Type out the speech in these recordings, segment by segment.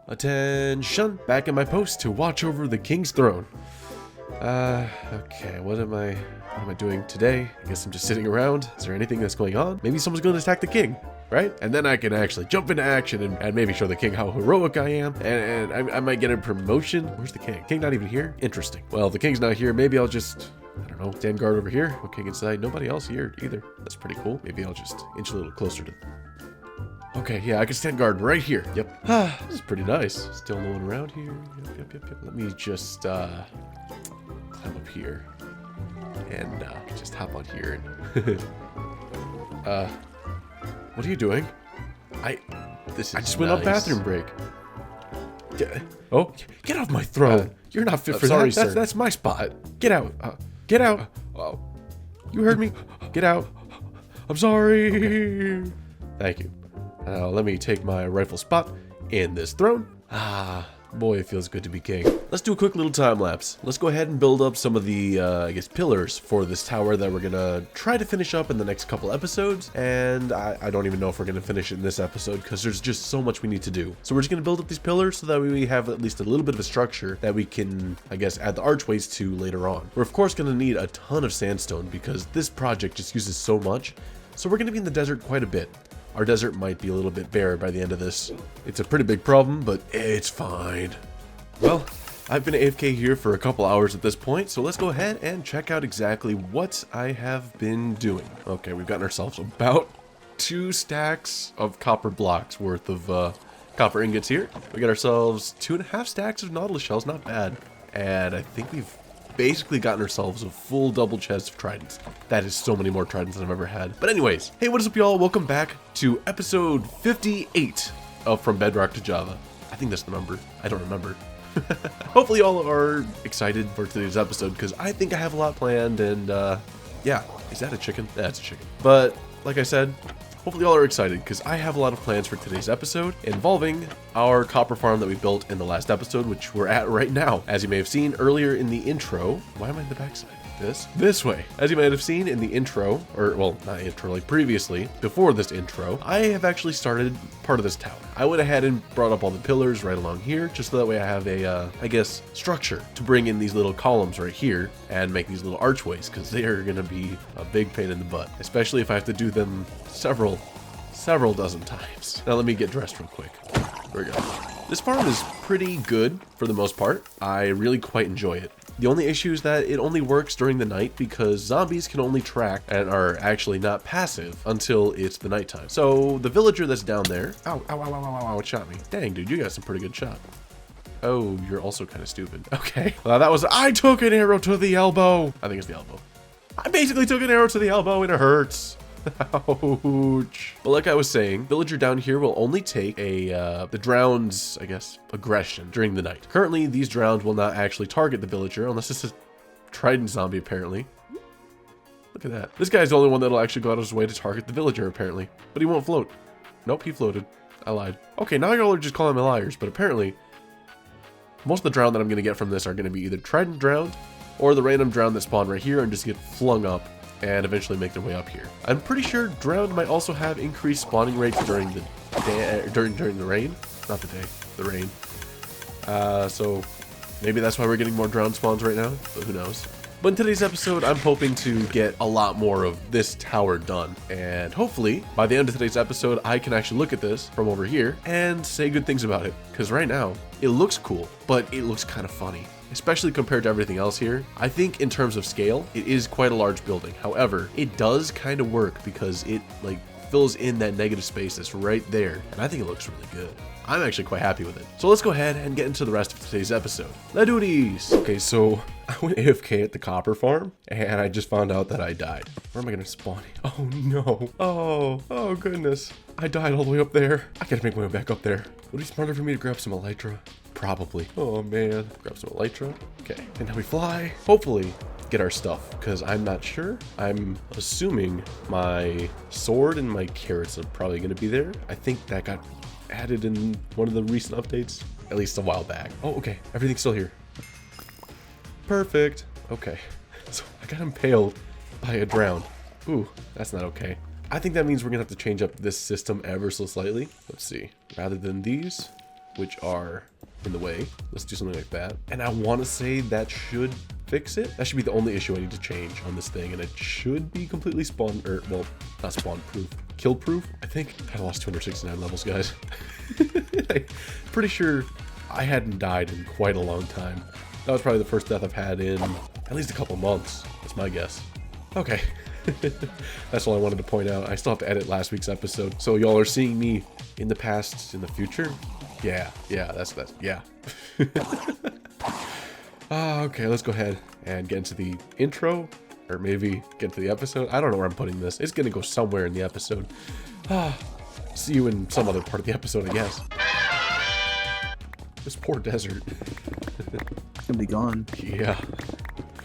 Attention! Back in my post to watch over the king's throne. Okay, what am I doing today? I guess I'm just sitting around. Is there anything that's going on? Maybe someone's going to attack the king, right? And then I can actually jump into action and maybe show the king how heroic I am. And I might get a promotion. Where's the king? King not even here? Interesting. Well, if the king's not here, maybe I'll just, I don't know, stand guard over here. Okay, inside. Nobody else here either. That's pretty cool. Maybe I'll just inch a little closer to... Okay, yeah, I can stand guard right here. Yep. This is pretty nice. Still no one around here. Yep. Let me just climb up here and just hop on here and what are you doing? I just went on bathroom break. Get off my throne. You're not fit for sorry, that. sir. That's my spot. Get out. Get out. You heard me. Get out. I'm sorry. Thank you. Let me take my rightful spot in this throne. Boy, it feels good to be king. Let's do a quick little time lapse. Let's go ahead and build up some of the, I guess, pillars for this tower that we're gonna try to finish up in the next couple episodes. And I don't even know if we're gonna finish it in this episode because there's just so much we need to do. So we're just gonna build up these pillars so that we have at least a little bit of a structure that we can, I guess, add the archways to later on. We're of course gonna need a ton of sandstone because this project just uses so much. So we're gonna be in the desert quite a bit. Our desert might be a little bit bare by the end of this. It's a pretty big problem, but it's fine. Well, I've been AFK here for a couple hours at this point, so let's go ahead and check out exactly what I have been doing. Okay, we've gotten ourselves about 2 stacks of copper blocks worth of copper ingots here. We got ourselves 2.5 stacks of nautilus shells, not bad. And I think we've basically gotten ourselves a full double chest of tridents. That is so many more tridents than I've ever had. But anyways, hey, what is up y'all? Welcome back to episode 58 of From Bedrock to Java. I think that's the number. I don't remember. Hopefully y'all are excited for today's episode because I think I have a lot planned and yeah, is that a chicken? That's a chicken. But like I said, hopefully y'all are excited because I have a lot of plans for today's episode involving our copper farm that we built in the last episode, which we're at right now. As you may have seen earlier in the intro, why am I in the backside? This way. As you might have seen in the intro, or well, not intro, like previously, before this intro, I have actually started part of this tower. I went ahead and brought up all the pillars right along here, just so that way I have a, I guess, structure to bring in these little columns right here and make these little archways, because they are going to be a big pain in the butt, especially if I have to do them several dozen times. Now let me get dressed real quick. There we go. This farm is pretty good for the most part. I really quite enjoy it. The only issue is that it only works during the night because zombies can only track and are actually not passive until it's the nighttime. So the villager that's down there, it shot me. Dang, dude, you got some pretty good shot. Oh, you're also kind of stupid. Okay, well, that was, I took an arrow to the elbow. I think it's the elbow. I basically took an arrow to the elbow and it hurts. Ouch. But like I was saying, villager down here will only take the drowned's, I guess, aggression during the night. Currently, these drowned will not actually target the villager unless it's a trident zombie, apparently. Look at that. This guy's the only one that'll actually go out of his way to target the villager, apparently. But he won't float. Nope, he floated. I lied. Okay, now y'all are just calling me liars, but apparently most of the drown that I'm going to get from this are going to be either trident drowned or the random drown that spawn right here and just get flung up and eventually make their way up here. I'm pretty sure drowned might also have increased spawning rates during the day, during the rain, not the day, the rain. So maybe that's why we're getting more drowned spawns right now, but who knows. But in today's episode, I'm hoping to get a lot more of this tower done. And hopefully, by the end of today's episode, I can actually look at this from over here and say good things about it. Because right now, it looks cool, but it looks kind of funny. Especially compared to everything else here. I think in terms of scale, it is quite a large building. However, it does kind of work because it like fills in that negative space that's right there. And I think it looks really good. I'm actually quite happy with it. So let's go ahead and get into the rest of today's episode. Let's do these. Okay, so I went AFK at the copper farm and I just found out that I died. Where am I gonna spawn? Oh no. Oh goodness. I died all the way up there. I gotta make my way back up there. Would it be smarter for me to grab some elytra? Probably. Oh man. Grab some elytra. Okay, and now we fly. Hopefully get our stuff, because I'm not sure. I'm assuming my sword and my carrots are probably going to be there. I think that got added in one of the recent updates, at least a while back. Oh, okay. Everything's still here. Perfect. Okay. So I got impaled by a drowned. Ooh, that's not okay. I think that means we're going to have to change up this system ever so slightly. Let's see. Rather than these, which are in the way. Let's do something like that. And I want to say that should fix it. That should be the only issue I need to change on this thing, and it should be completely spawn, or well, not spawn proof, kill proof. I think I lost 269 levels, guys. I'm pretty sure I hadn't died in quite a long time. That was probably the first death I've had in at least a couple months. That's my guess. Okay. That's all I wanted to point out. I still have to edit last week's episode, so y'all are seeing me in the past, in the future. Yeah, that's yeah. Okay, let's go ahead and get into the intro, or maybe get into the episode. I don't know where I'm putting this. It's gonna go somewhere in the episode. See you in some other part of the episode, I guess. This poor desert. It's gonna be gone. Yeah,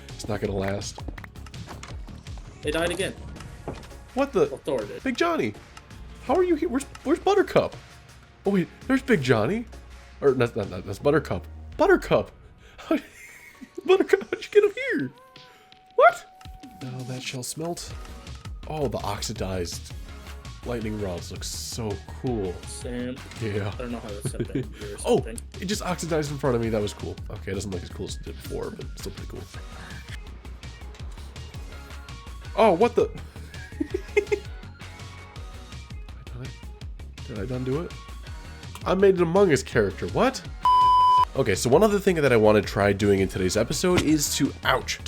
it's not gonna last. They died again. What the? Well, Thor did. Big Johnny, how are you here? Where's Buttercup? Oh wait, there's Big Johnny. Or that's Buttercup. Buttercup. Buttercup, how'd you get up here? What? Oh, that shell smelt. Oh, the oxidized lightning rods look so cool. Sam. Yeah. I don't know how to set that here or Oh, something. it just oxidized in front of me. That was cool. Okay, it doesn't look as cool as it did before, but still pretty cool. Oh, what the? Did I done do it? I made an Among Us character. What? Okay, so one other thing that I want to try doing in today's episode is to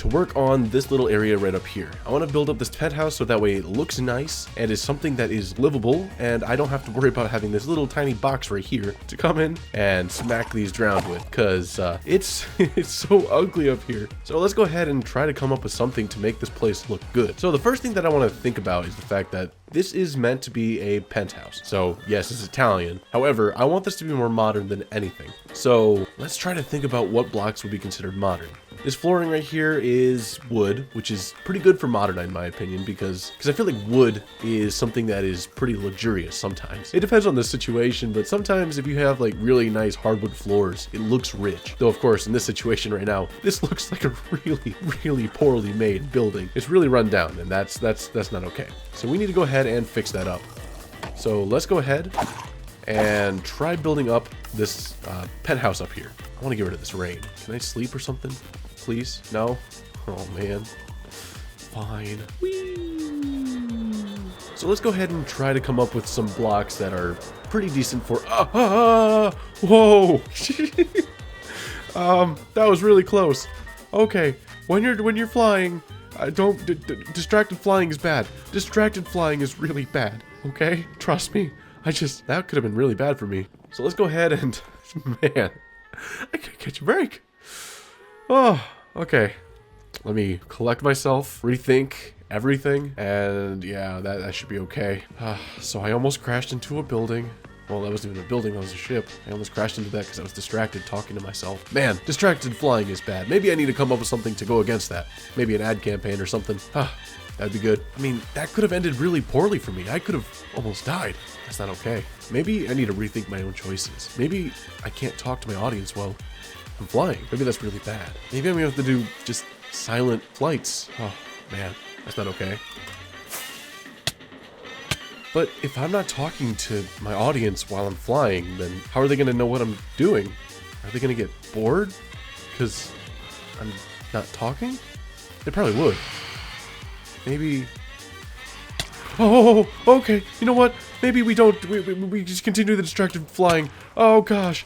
work on this little area right up here. I want to build up this penthouse so that way it looks nice and is something that is livable, and I don't have to worry about having this little tiny box right here to come in and smack these drowned with, because it's so ugly up here. So let's go ahead and try to come up with something to make this place look good. So the first thing that I want to think about is the fact that this is meant to be a penthouse. So yes, it's Italian. However, I want this to be more modern than anything. So let's try to think about what blocks would be considered modern. This flooring right here is wood, which is pretty good for modern in my opinion, because I feel like wood is something that is pretty luxurious sometimes. It depends on the situation, but sometimes if you have like really nice hardwood floors, it looks rich. Though of course in this situation right now, this looks like a really poorly made building. It's really run down, and that's not okay. So we need to go ahead and fix that up. So let's go ahead and try building up this penthouse up here. I want to get rid of this rain. Can I sleep or something? Please? No? Oh man. Fine. Whee! So let's go ahead and try to come up with some blocks that are pretty decent for... Whoa! That was really close. Okay, when you're flying, distracted flying is bad. Distracted flying is really bad. Okay? Trust me. That could have been really bad for me. So let's go ahead and... Man, I can't catch a break. Oh, okay. Let me collect myself, rethink everything, and yeah, that should be okay. So I almost crashed into a building. Well, that wasn't even a building, that was a ship. I almost crashed into that because I was distracted talking to myself. Man, distracted flying is bad. Maybe I need to come up with something to go against that. Maybe an ad campaign or something. That'd be good. I mean, that could have ended really poorly for me. I could have almost died. That's not okay. Maybe I need to rethink my own choices. Maybe I can't talk to my audience while I'm flying. Maybe that's really bad. Maybe I'm gonna have to do just silent flights. Oh, man, that's not okay. But if I'm not talking to my audience while I'm flying, then how are they gonna know what I'm doing? Are they gonna get bored because I'm not talking? They probably would. Maybe... Oh, okay. You know what? Maybe we don't... We just continue the distracted flying. Oh, gosh.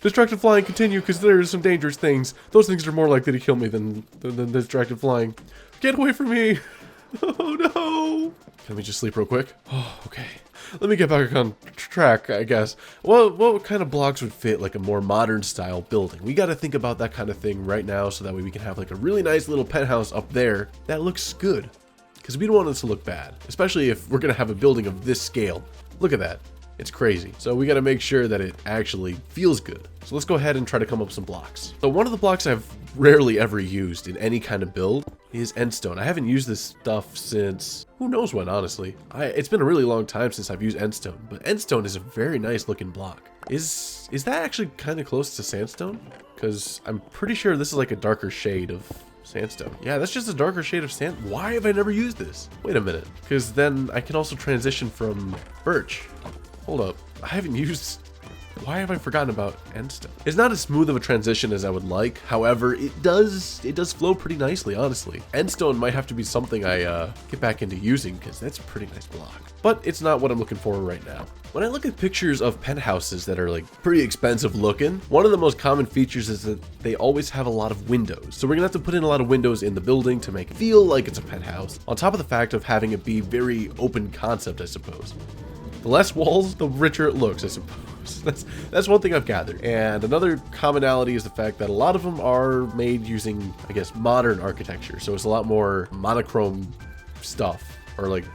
Distracted flying continue, because there's some dangerous things. Those things are more likely to kill me than distracted flying. Get away from me! Oh, no! Let me just sleep real quick. Oh, okay. Let me get back on track, I guess. Well, what kind of blocks would fit like a more modern style building? We got to think about that kind of thing right now, so that way we can have like a really nice little penthouse up there that looks good. Because we don't want it to look bad, especially if we're going to have a building of this scale. Look at that. It's crazy. So we got to make sure that it actually feels good. So let's go ahead and try to come up with some blocks. So one of the blocks I've rarely ever used in any kind of build is endstone. I haven't used this stuff since who knows when, honestly. It's been a really long time since I've used endstone, but endstone is a very nice looking block. Is that actually kind of close to sandstone? Because I'm pretty sure this is like a darker shade of sandstone. Yeah, that's just a darker shade of sand. Why have I never used this? Wait a minute, because then I can also transition from birch. Hold up, I haven't used Why have I forgotten about endstone? It's not as smooth of a transition as I would like. However, it does flow pretty nicely, honestly. Endstone might have to be something I get back into using because that's a pretty nice block. But it's not what I'm looking for right now. When I look at pictures of penthouses that are like pretty expensive looking, one of the most common features is that they always have a lot of windows. So we're gonna have to put in a lot of windows in the building to make it feel like it's a penthouse, on top of the fact of having it be very open concept, I suppose. The less walls, the richer it looks, I suppose. That's one thing I've gathered. And another commonality is the fact that a lot of them are made using, I guess, modern architecture. So it's a lot more monochrome stuff, or like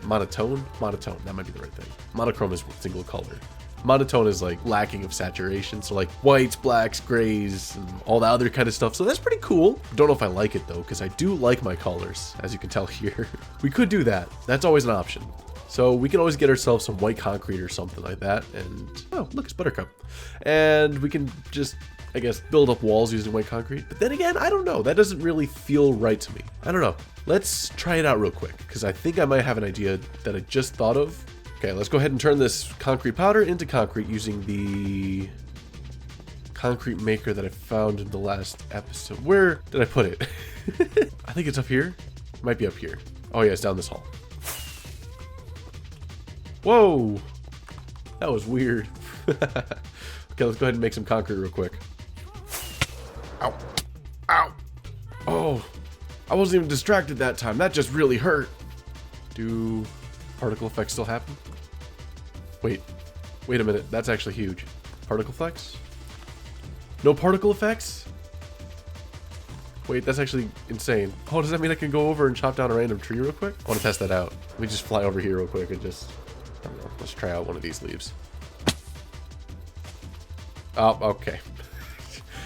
monotone, that might be the right thing. Monochrome is single color. Monotone is like lacking of saturation, so like whites, blacks, grays, and all the other kind of stuff. So that's pretty cool. Don't know if I like it though, because I do like my colors, as you can tell here. We could do that. That's always an option. So we can always get ourselves some white concrete or something like that. And oh, look, it's Buttercup. And we can just, I guess, build up walls using white concrete. But then again, I don't know. That doesn't really feel right to me. I don't know. Let's try it out real quick, because I think I might have an idea that I just thought of. Okay, let's go ahead and turn this concrete powder into concrete using the concrete maker that I found in the last episode. Where did I put it? I think it's up here. It might be up here. Oh yeah, it's down this hall. Whoa! That was weird. Okay, let's go ahead and make some concrete real quick. Ow. Ow. Oh, I wasn't even distracted that time. That just really hurt. Do particle effects still happen? Wait a minute. That's actually huge. Particle effects? No particle effects? Wait, that's actually insane. Oh, does that mean I can go over and chop down a random tree real quick? I want to test that out. Let me just fly over here real quick and just, I don't know, let's try out one of these leaves. Oh, okay.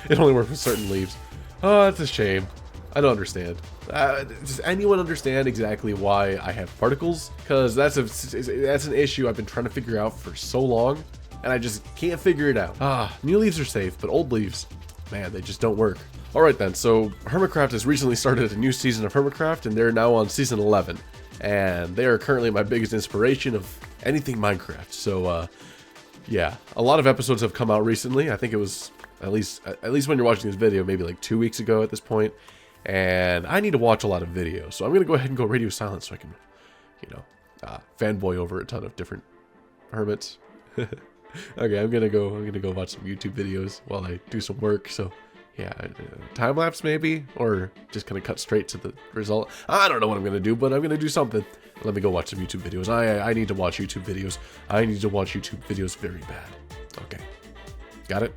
It only works with certain leaves. Oh, that's a shame. I don't understand. Does anyone understand exactly why I have particles? Because that's an issue I've been trying to figure out for so long, and I just can't figure it out. New leaves are safe, but old leaves, man, they just don't work. Alright then, so Hermitcraft has recently started a new season of Hermitcraft, and they're now on season 11. And they are currently my biggest inspiration of anything Minecraft. So, yeah, a lot of episodes have come out recently. I think it was, at least when you're watching this video, maybe like 2 weeks ago at this point. And I need to watch a lot of videos, so I'm gonna go ahead and go radio silent so I can, you know, fanboy over a ton of different hermits. Okay, I'm gonna go watch some YouTube videos while I do some work. So yeah, time lapse maybe, or just kind of cut straight to the result. I don't know what I'm gonna do, but I'm gonna do something. Let me go watch some YouTube videos. I need to watch YouTube videos. I need to watch YouTube videos very bad. Okay, got it.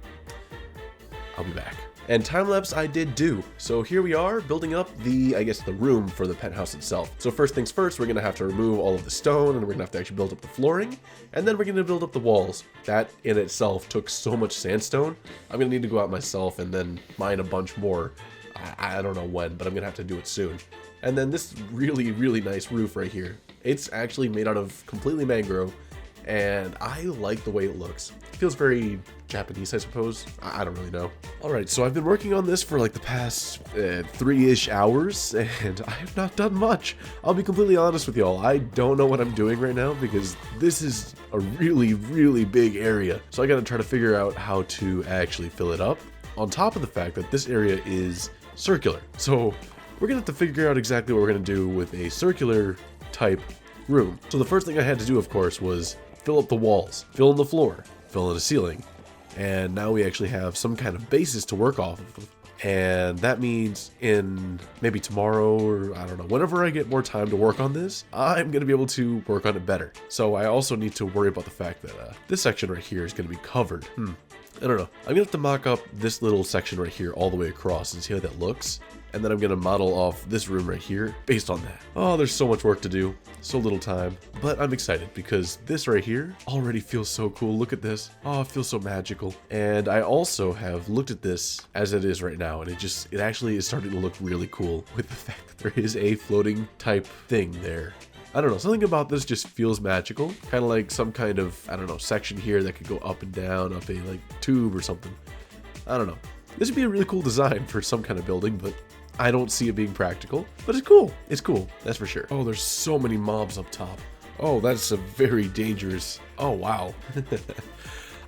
I'll be back. And time-lapse I did do. So here we are building up the, I guess, the room for the penthouse itself. So first things first, we're gonna have to remove all of the stone, and we're gonna have to actually build up the flooring, and then we're gonna build up the walls. That in itself took so much sandstone. I'm gonna need to go out myself and then mine a bunch more. I don't know when, but I'm gonna have to do it soon. And then this really, really nice roof right here. It's actually made out of completely mangrove, and I like the way it looks. It feels very Japanese, I suppose. I don't really know. Alright, so I've been working on this for like the past 3-ish hours, and I have not done much. I'll be completely honest with y'all. I don't know what I'm doing right now, because this is a really, really big area. So I gotta try to figure out how to actually fill it up, on top of the fact that this area is circular. So we're gonna have to figure out exactly what we're gonna do with a circular type room. So the first thing I had to do, of course, was fill up the walls, fill in the floor, fill in the ceiling, and now we actually have some kind of basis to work off of. And that means in maybe tomorrow, or I don't know, whenever I get more time to work on this, I'm going to be able to work on it better. So I also need to worry about the fact that this section right here is going to be covered. I don't know. I'm going to have to mock up this little section right here all the way across and see how that looks. And then I'm going to model off this room right here based on that. Oh, there's so much work to do. So little time. But I'm excited because this right here already feels so cool. Look at this. Oh, it feels so magical. And I also have looked at this as it is right now. And it actually is starting to look really cool with the fact that there is a floating type thing there. I don't know, something about this just feels magical. Kind of like some kind of, I don't know, section here that could go up and down, up a like tube or something. I don't know. This would be a really cool design for some kind of building, but I don't see it being practical. But it's cool. It's cool, that's for sure. Oh, there's so many mobs up top. Oh, that's a very dangerous. Oh, wow.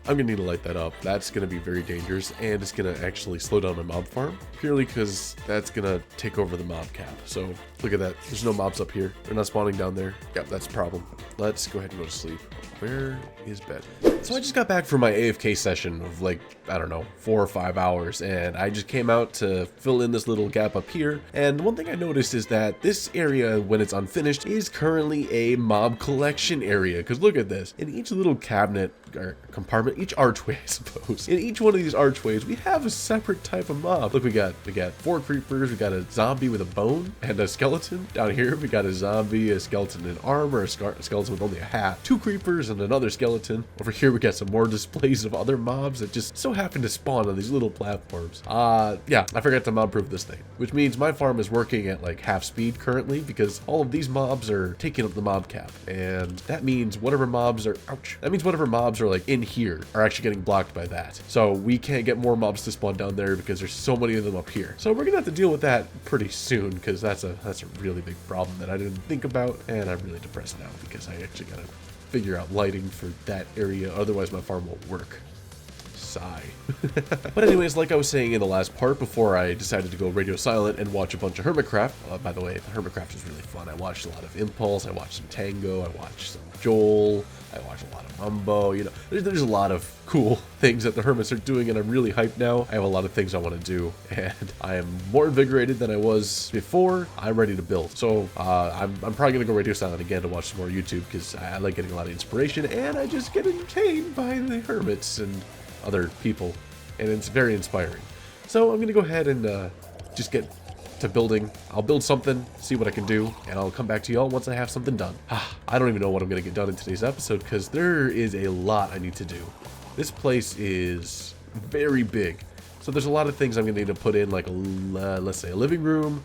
I'm gonna need to light that up. That's gonna be very dangerous, and it's gonna actually slow down my mob farm, purely because that's gonna take over the mob cap. So look at that. There's no mobs up here. They're not spawning down there. Yep, that's a problem. Let's go ahead and go to sleep. Where is bed? So I just got back from my AFK session of like, I don't know, 4 or 5 hours, and I just came out to fill in this little gap up here. And one thing I noticed is that this area, when it's unfinished, is currently a mob collection area. Because look at this. In each little cabinet or compartment, each archway, I suppose. In each one of these archways, we have a separate type of mob. Look, we got 4 creepers, we got a zombie with a bone and a skeleton. Down here, we got a zombie, a skeleton in armor, a skeleton with only a hat, 2 creepers, and another skeleton. Over here, we got some more displays of other mobs that just so happen to spawn on these little platforms. Yeah, I forgot to mob proof this thing, which means my farm is working at like half speed currently because all of these mobs are taking up the mob cap, and that means whatever mobs are, ouch, that means whatever mobs are like in here are actually getting blocked by that. So we can't get more mobs to spawn down there because there's so many of them up here. So we're gonna have to deal with that pretty soon, because that's a really big problem that I didn't think about, and I'm really depressed now because I actually gotta figure out lighting for that area, otherwise my farm won't work. Sigh. But anyways, like I was saying in the last part, before I decided to go radio silent and watch a bunch of Hermitcraft, by the way, Hermitcraft is really fun. I watched a lot of Impulse, I watched some Tango, I watched some Joel, I watched a lot of Mumbo, you know, there's a lot of cool things that the Hermits are doing, and I'm really hyped now. I have a lot of things I want to do, and I am more invigorated than I was before. I'm ready to build. So I'm probably gonna go radio silent again to watch some more YouTube, because I like getting a lot of inspiration, and I just get entertained by the Hermits and other people, and it's very inspiring. So I'm gonna go ahead and just get to building. I'll build something, see what I can do, and I'll come back to y'all once I have something done. I don't even know what I'm gonna get done in today's episode, because there is a lot I need to do. This place is very big, so there's a lot of things I'm gonna need to put in, like let's say a living room,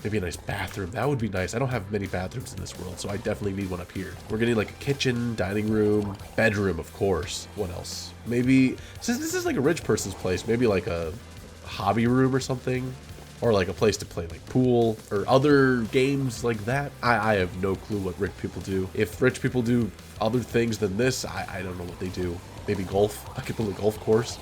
maybe a nice bathroom. That would be nice. I don't have many bathrooms in this world, so I definitely need one up here. We're gonna need like a kitchen, dining room, bedroom, of course. What else? Maybe, since this is like a rich person's place, maybe like a hobby room or something, or like a place to play like pool or other games like that. I have no clue what rich people do. If rich people do other things than this, I don't know what they do. Maybe golf. I could build a golf course.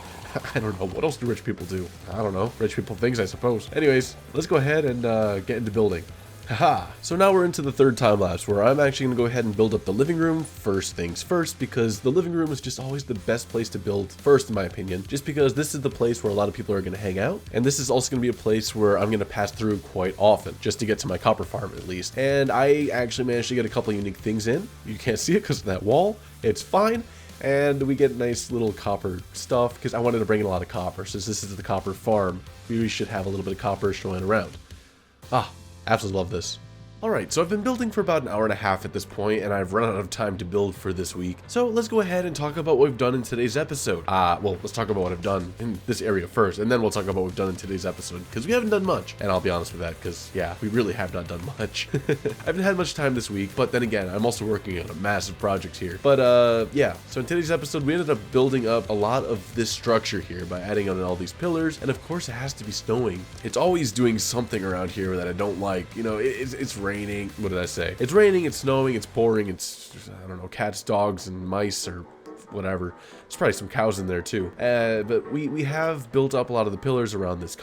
I don't know. What else do rich people do? I don't know. Rich people things, I suppose. Anyways, let's go ahead and get into building. Haha. So now we're into the third time lapse, where I'm actually going to go ahead and build up the living room first things first, because the living room is just always the best place to build first, in my opinion, just because this is the place where a lot of people are going to hang out, and this is also going to be a place where I'm going to pass through quite often, just to get to my copper farm at least. And I actually managed to get a couple unique things in. You can't see it because of that wall. It's fine. And we get nice little copper stuff, because I wanted to bring in a lot of copper. Since this is the copper farm, we should have a little bit of copper showing around. Absolutely love this. Alright, so I've been building for about an hour and a half at this point, and I've run out of time to build for this week. So let's go ahead and talk about what we've done in today's episode. Well, let's talk about what I've done in this area first, and then we'll talk about what we've done in today's episode, because we haven't done much. And I'll be honest with that, because, yeah, we really have not done much. I haven't had much time this week, but then again, I'm also working on a massive project here. But, yeah, so in today's episode, we ended up building up a lot of this structure here by adding on all these pillars, and of course, it has to be snowing. It's always doing something around here that I don't like. You know, it's raining. What did I say? It's raining, it's snowing, it's pouring, it's, I don't know, cats, dogs, and mice, or whatever. There's probably some cows in there too. But we have built up a lot of the pillars around this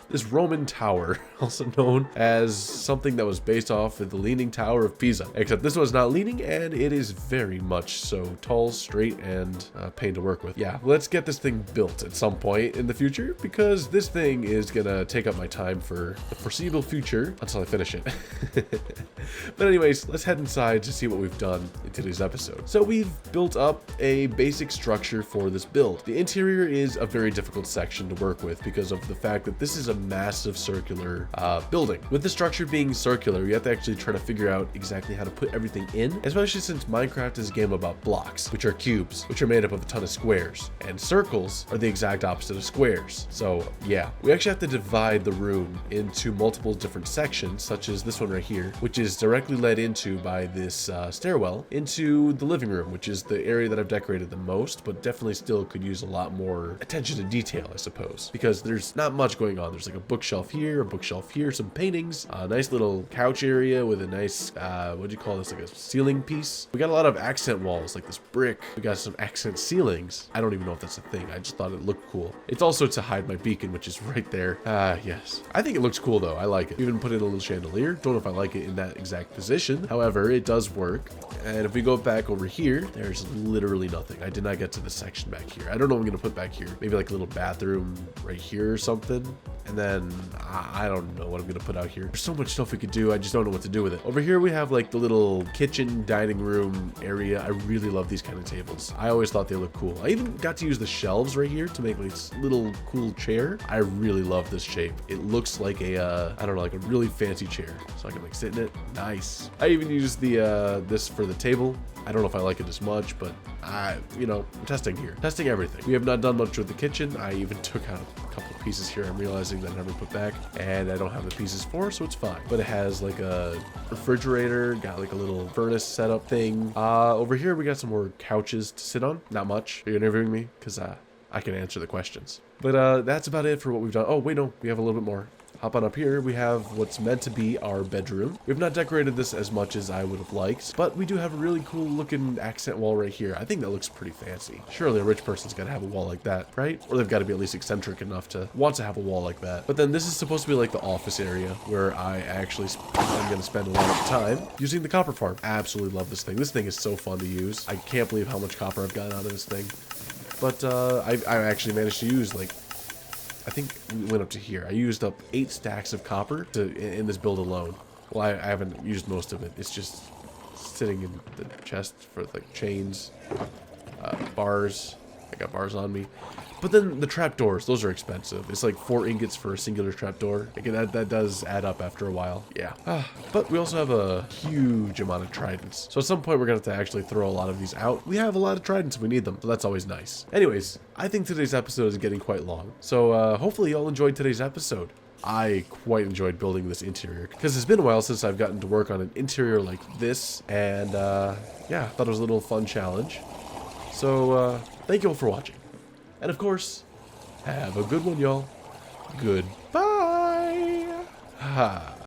this Roman tower, also known as something that was based off of the Leaning Tower of Pisa. Except this one's not leaning, and it is very much so tall, straight, and pain to work with. Yeah, let's get this thing built at some point in the future, because this thing is gonna take up my time for the foreseeable future until I finish it. But anyways, let's head inside to see what we've done in today's episode. So we've built up a basic structure for this build. The interior is a very difficult section to work with because of the fact that this is a massive circular building. With the structure being circular, you have to actually try to figure out exactly how to put everything in, especially since Minecraft is a game about blocks, which are cubes, which are made up of a ton of squares, and circles are the exact opposite of squares. So yeah, we actually have to divide the room into multiple different sections, such as this one right here, which is directly led into by this stairwell into the living room, which is is the area that I've decorated the most, but definitely still could use a lot more attention to detail, I suppose, because there's not much going on. There's like a bookshelf here, some paintings, a nice little couch area with a nice, what do you call this, like a ceiling piece. We got a lot of accent walls, like this brick. We got some accent ceilings. I don't even know if that's a thing. I just thought it looked cool. It's also to hide my beacon, which is right there. Yes. I think it looks cool though. I like it. Even put in a little chandelier. Don't know if I like it in that exact position. However, it does work. And if we go back over here, there's literally nothing. I did not get to the section back here. I don't know what I'm going to put back here. Maybe like a little bathroom right here or something. And then I don't know what I'm going to put out here. There's so much stuff we could do. I just don't know what to do with it. Over here, we have like the little kitchen dining room area. I really love these kind of tables. I always thought they looked cool. I even got to use the shelves right here to make like this little cool chair. I really love this shape. It looks like a, I don't know, like a really fancy chair. So I can like sit in it. Nice. I even used the, this for the table. I don't know if I like it as much, but you know, I'm testing here. Testing everything. We have not done much with the kitchen. I even took out a couple of pieces here. I'm realizing that I never put back, and I don't have the pieces for, so it's fine. But it has like a refrigerator, got like a little furnace setup thing. Over here, we got some more couches to sit on. Not much. Are you interviewing me? Because I can answer the questions. But that's about it for what we've done. Oh, wait, no, we have a little bit more. Hop on up here, we have what's meant to be our bedroom. We've not decorated this as much as I would have liked, but we do have a really cool looking accent wall right here. I think that looks pretty fancy. Surely a rich person's gotta have a wall like that, right? Or they've gotta be at least eccentric enough to want to have a wall like that. But then this is supposed to be like the office area where I actually am gonna spend a lot of time using the copper farm. Absolutely love this thing. This thing is so fun to use. I can't believe how much copper I've gotten out of this thing. But I actually managed to use like, I think we went up to here. I used up 8 stacks of copper in this build alone. Well, I haven't used most of it. It's just sitting in the chest for like chains, bars. I got bars on me. But then the trapdoors, those are expensive. It's like 4 ingots for a singular trapdoor. Again, that does add up after a while. Yeah. But we also have a huge amount of tridents. So at some point, we're going to have to actually throw a lot of these out. We have a lot of tridents if we need them, so that's always nice. Anyways, I think today's episode is getting quite long. So hopefully y'all enjoyed today's episode. I quite enjoyed building this interior because it's been a while since I've gotten to work on an interior like this. And yeah, I thought it was a little fun challenge. So thank you all for watching. And of course, have a good one, y'all. Goodbye. Ha.